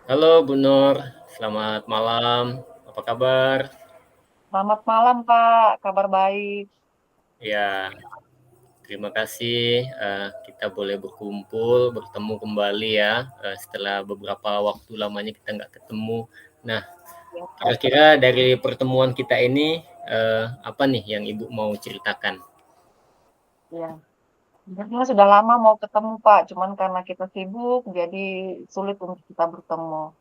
Halo Bu Nur, selamat malam. Apa kabar? Selamat malam, Kak. Kabar baik. Ya, terima kasih kita boleh berkumpul, bertemu kembali ya setelah beberapa waktu lamanya kita nggak ketemu. Nah, Ya, Kak. kira-kira dari pertemuan kita ini apa nih yang Ibu mau ceritakan? Ya. Sebenarnya sudah lama mau ketemu, Pak. Cuman karena kita sibuk, jadi sulit untuk kita bertemu.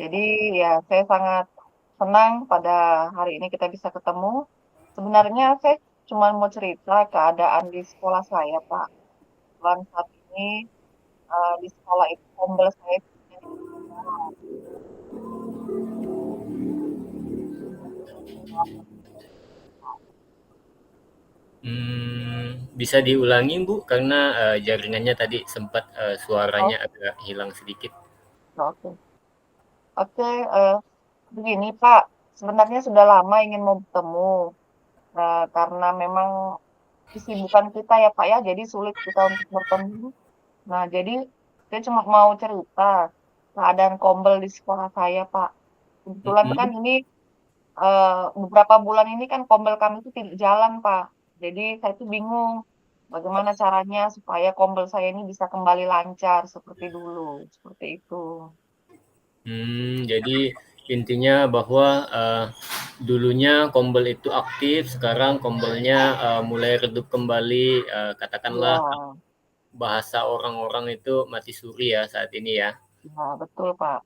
Jadi ya, saya sangat senang pada hari ini kita bisa ketemu. Sebenarnya saya cuma mau cerita keadaan di sekolah saya, Pak. Kebetulan saat ini di sekolah itu kombel saya punya Bisa diulangi Bu, karena jaringannya tadi sempat oh, suaranya agak hilang sedikit. oke. Oke, begini, Pak. Sebenarnya sudah lama ingin mau bertemu. Karena memang kesibukan kita ya Pak ya, jadi sulit kita untuk bertemu. Nah, jadi saya cuma mau cerita keadaan kombel di sekolah saya, Pak. Kebetulan kan Mm-mm. ini beberapa bulan ini kan kombel kami itu tidak jalan, Pak. Jadi saya tuh bingung bagaimana caranya supaya kombel saya ini bisa kembali lancar seperti dulu, seperti itu. Jadi intinya bahwa dulunya Kombel itu aktif, sekarang Kombelnya mulai redup kembali, Iya, katakanlah bahasa orang-orang itu mati suri ya saat ini ya. iya betul, Pak.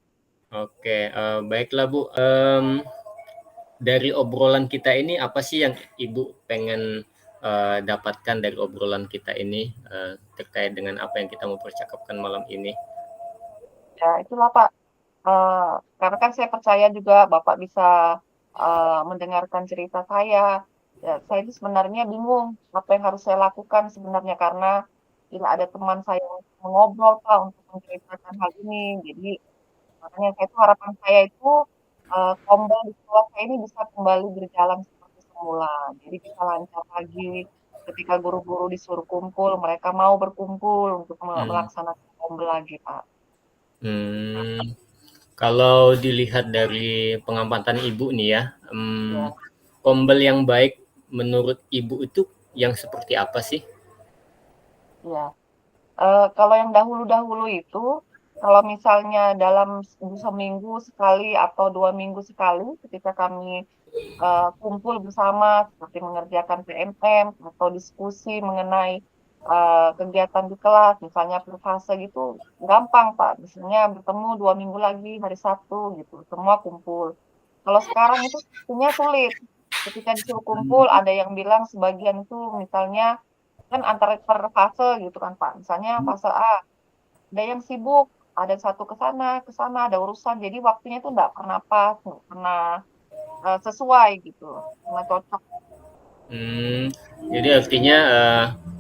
Oke, baiklah Bu. Dari obrolan kita ini apa sih yang Ibu pengen dapatkan dari obrolan kita ini terkait dengan apa yang kita mau percakapkan malam ini? Ya, itulah Pak. Eee, karena kan saya percaya juga Bapak bisa, mendengarkan cerita saya. Ya, saya itu sebenarnya bingung apa yang harus saya lakukan sebenarnya karena tidak ada teman saya untuk mengobrol, Pak, untuk menceritakan hal ini. Jadi makanya saya itu harapan saya itu, tombol di sekolah saya ini bisa kembali berjalan seperti semula. Jadi bisa lancar lagi ketika guru-guru disuruh kumpul, mereka mau berkumpul untuk Hmm. melaksanakan tombol lagi, Pak. Hmm. Kalau dilihat dari pengamatan Ibu nih ya, Ya. Kombel yang baik menurut Ibu itu yang seperti apa sih? Iya. Kalau yang dahulu-dahulu itu, kalau misalnya dalam seminggu sekali atau 2 minggu sekali ketika kami, kumpul bersama seperti mengerjakan PMM atau diskusi mengenai, kegiatan di kelas, misalnya per fase gitu, gampang, Pak. Misalnya bertemu 2 minggu lagi hari Sabtu gitu, semua kumpul. Kalau sekarang itu sepertinya sulit. Ketika disuruh kumpul, ada yang bilang sebagian itu misalnya kan antara per fase gitu kan Pak. Misalnya fase A, ada yang sibuk, ada satu ke sana, ada urusan. Jadi waktunya tuh nggak pernah pas, nggak pernah sesuai gitu, nggak cocok. Hmm, jadi artinya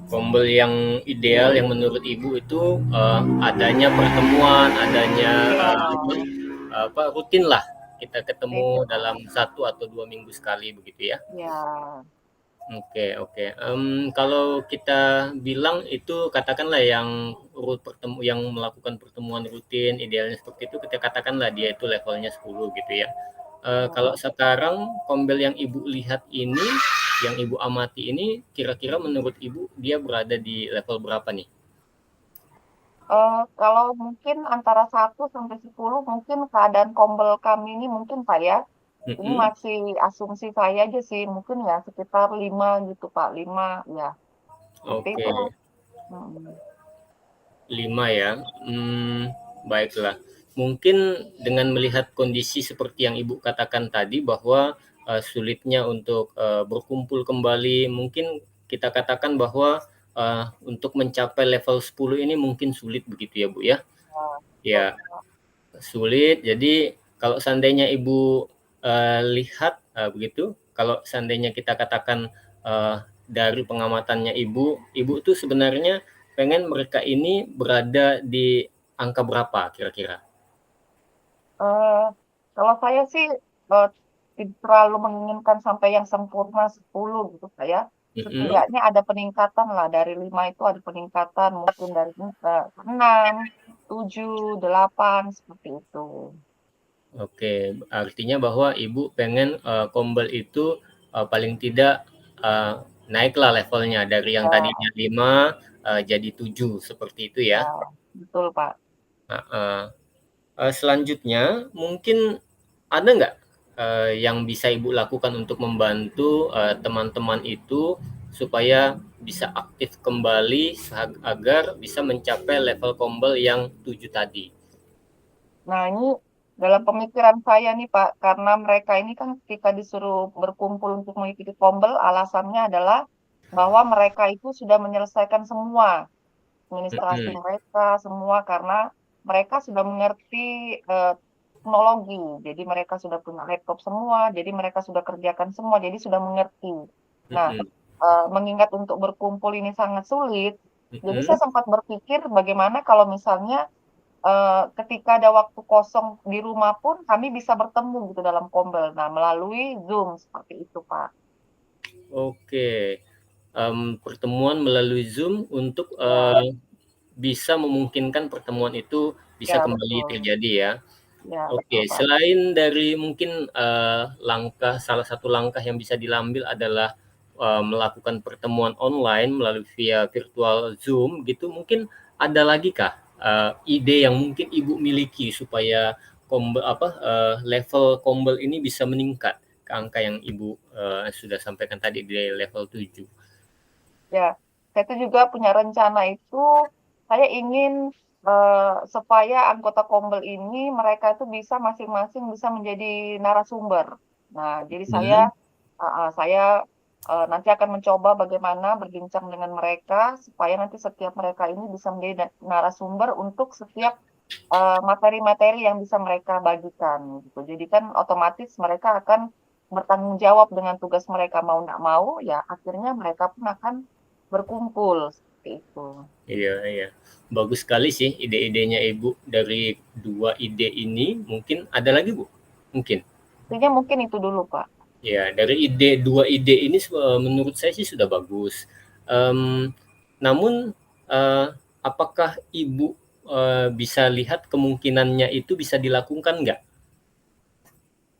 Kombel yang ideal yang menurut Ibu itu adanya pertemuan, adanya Ya, apa rutin lah kita seperti itu ketemu Pak. dalam 1 atau 2 minggu sekali begitu ya? Ya, Oke, oke. Kalau kita bilang itu katakanlah yang yang melakukan pertemuan rutin idealnya seperti itu kita katakanlah dia itu levelnya 10 gitu ya. Kalau ya. sekarang Kombel yang Ibu lihat ini, yang Ibu amati ini kira-kira menurut Ibu dia berada di level berapa nih? Kalau mungkin antara 1 sampai 10 mungkin keadaan kombel kami ini mungkin Pak ya, ini Mhm. masih asumsi saya aja sih, mungkin ya sekitar 5 gitu Pak, 5 ya, seperti Oke, itu. Mhm. 5 ya. Baiklah. Mungkin dengan melihat kondisi seperti yang Ibu katakan tadi bahwa sulitnya untuk berkumpul kembali, mungkin kita katakan bahwa untuk mencapai level 10 ini mungkin sulit begitu ya Bu ya? Ya, betul. Ya, sulit. Jadi kalau seandainya Ibu lihat begitu, kalau seandainya kita katakan dari pengamatannya Ibu, Ibu tuh sebenarnya pengen mereka ini berada di angka berapa kira-kira? Eee, Kalau saya sih, eee, tidak terlalu menginginkan sampai yang sempurna 10 gitu Kak ya. Mhm. setidaknya ada peningkatan lah, dari 5 itu ada peningkatan mungkin dari 6, 7, 8, seperti itu. Oke, artinya bahwa Ibu pengen, Kombel itu, paling tidak, naiklah levelnya dari yang Ya, tadinya 5, jadi 7 seperti itu ya, ya? betul, Pak. Heeh. Selanjutnya mungkin ada nggak, yang bisa Ibu lakukan untuk membantu, teman-teman itu supaya bisa aktif kembali agar bisa mencapai level Kombel yang 7 tadi? Nah, ini dalam pemikiran saya nih, Pak, karena mereka ini kan ketika disuruh berkumpul untuk mengikuti Kombel, alasannya adalah bahwa mereka itu sudah menyelesaikan semua administrasi Mhm, mereka, semua karena mereka sudah mengerti teknologi. Jadi mereka sudah punya laptop semua, jadi mereka sudah kerjakan semua, jadi sudah mengerti. Nah, mhm, mengingat untuk berkumpul ini sangat sulit, jadi mhm. saya sempat berpikir bagaimana kalau misalnya ketika ada waktu kosong di rumah pun kami bisa bertemu gitu dalam Kombel. Nah, melalui Zoom seperti itu, Pak. Oke, pertemuan melalui Zoom untuk, Ya, bisa memungkinkan pertemuan itu bisa ya kembali betul. terjadi ya. Ya, betul, Oke, Pak. selain dari mungkin, salah satu langkah yang bisa diambil adalah, melakukan pertemuan online melalui via virtual Zoom gitu, mungkin ada lagi kah, ide yang mungkin Ibu miliki supaya level Kombel ini bisa meningkat ke angka yang Ibu, sudah sampaikan tadi di level 7? Ya, saya itu juga punya rencana itu, saya ingin, supaya anggota Kombel ini mereka itu bisa masing-masing bisa menjadi narasumber. Nah, jadi saya Mhm, heeh, saya, nanti akan mencoba bagaimana berbincang dengan mereka supaya nanti setiap mereka ini bisa menjadi narasumber untuk setiap materi-materi yang bisa mereka bagikan gitu. Jadi kan otomatis mereka akan bertanggung jawab dengan tugas mereka, mau nggak mau ya akhirnya mereka pun akan berkumpul, seperti itu. iya iya. Bagus sekali sih ide-idenya Ibu. Dari 2 ide ini mungkin ada lagi, Bu? Mungkin? Intinya mungkin itu dulu, Pak. Ya, dari 2 ide ini menurut saya sih sudah bagus. Mmm, namun, apakah Ibu, bisa lihat kemungkinannya itu bisa dilakukan nggak?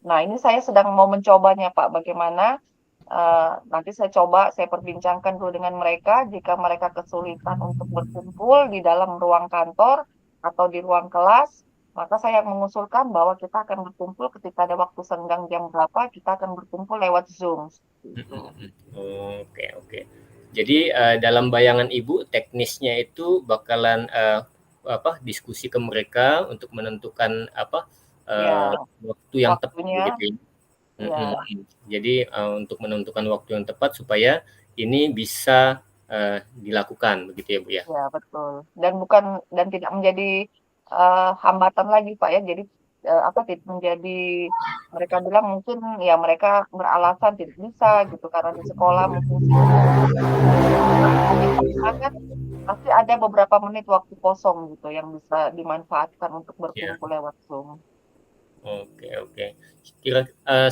Nah, ini saya sedang mau mencobanya, Pak, bagaimana, nanti saya coba saya perbincangkan dulu dengan mereka, jika mereka kesulitan untuk berkumpul di dalam ruang kantor atau di ruang kelas, maka saya mengusulkan bahwa kita akan berkumpul ketika ada waktu senggang jam berapa, kita akan berkumpul lewat Zoom, seperti Mhm itu. mhm. Oke oke. Jadi, dalam bayangan Ibu teknisnya itu bakalan, diskusi ke mereka untuk menentukan Ya, waktu yang tepat waktunya begitu ya? Mhm ya, mhm. Jadi, untuk menentukan waktu yang tepat supaya ini bisa, dilakukan begitu ya, Bu, ya? ya betul. Dan tidak menjadi, hambatan lagi, Pak, ya. Jadi, tidak menjadi mereka bilang mungkin ya mereka beralasan tidak bisa gitu karena di sekolah mungkin sibuk tapi di rumah kan pasti ada beberapa menit waktu kosong gitu yang bisa dimanfaatkan untuk Iya. berkumpul lewat Zoom. Oke oke.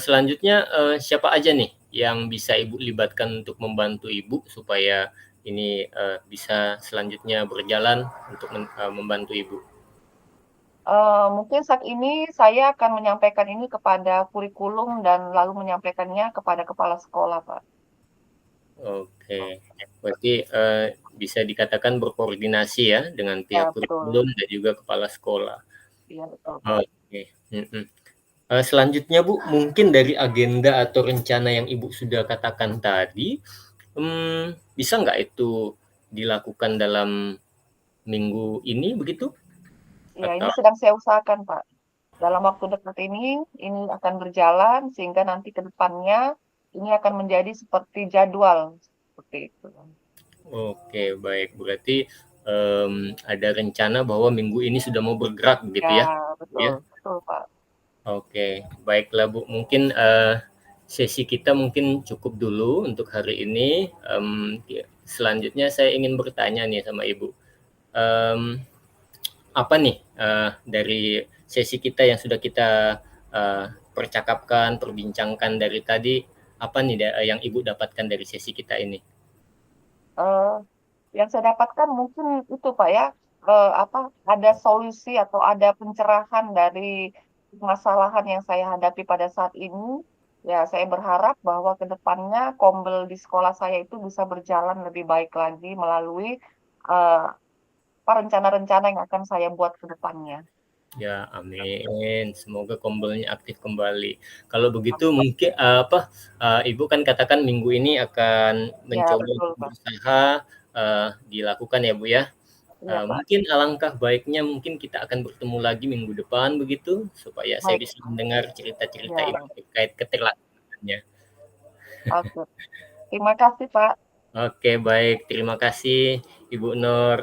Selanjutnya, siapa aja nih yang bisa Ibu libatkan untuk membantu Ibu supaya ini, bisa selanjutnya berjalan untuk membantu Ibu? Mungkin saat ini saya akan menyampaikan ini kepada kurikulum dan lalu menyampaikannya kepada kepala sekolah, Pak. Oke. Berarti, bisa dikatakan berkoordinasi ya dengan pihak Ya betul. kurikulum dan juga kepala sekolah. Iya betul, Pak. Oke, mhm. Selanjutnya Bu, mungkin dari agenda atau rencana yang Ibu sudah katakan tadi, bisa nggak itu dilakukan dalam minggu ini begitu? Ya ini Atau sedang saya usahakan, Pak. Dalam waktu dekat ini akan berjalan sehingga nanti ke depannya ini akan menjadi seperti jadwal, seperti itu. oke baik, berarti, ada rencana bahwa minggu ini sudah mau bergerak begitu Ya, ya? betul Ya? betul, Pak. Oke, baiklah Bu, mungkin, sesi kita mungkin cukup dulu untuk hari ini, selanjutnya saya ingin bertanya nih sama Ibu, mmm, apa nih, dari sesi kita yang sudah kita, percakapkan, perbincangkan dari tadi, apa nih yang Ibu dapatkan dari sesi kita ini? eee, yang saya dapatkan mungkin itu Pak ya, apa, ada solusi atau ada pencerahan dari permasalahan yang saya hadapi pada saat ini. Ya saya berharap bahwa ke depannya kombel di sekolah saya itu bisa berjalan lebih baik lagi melalui, eee, apa, rencana-rencana yang akan saya buat ke depannya. Ya, amin. Semoga Kombelnya aktif kembali. Kalau begitu mungkin apa, Ibu kan katakan minggu ini akan Ya mencoba betul untuk Pak. berusaha, dilakukan ya, Bu, ya. Iya Pak. Mungkin alangkah baiknya mungkin kita akan bertemu lagi minggu depan begitu, supaya saya Baik, bisa mendengar cerita-cerita Ibu ya, terkait keterlambatan. oke. Terima kasih Pak. Oke, baik. Terima kasih, Ibu Nur.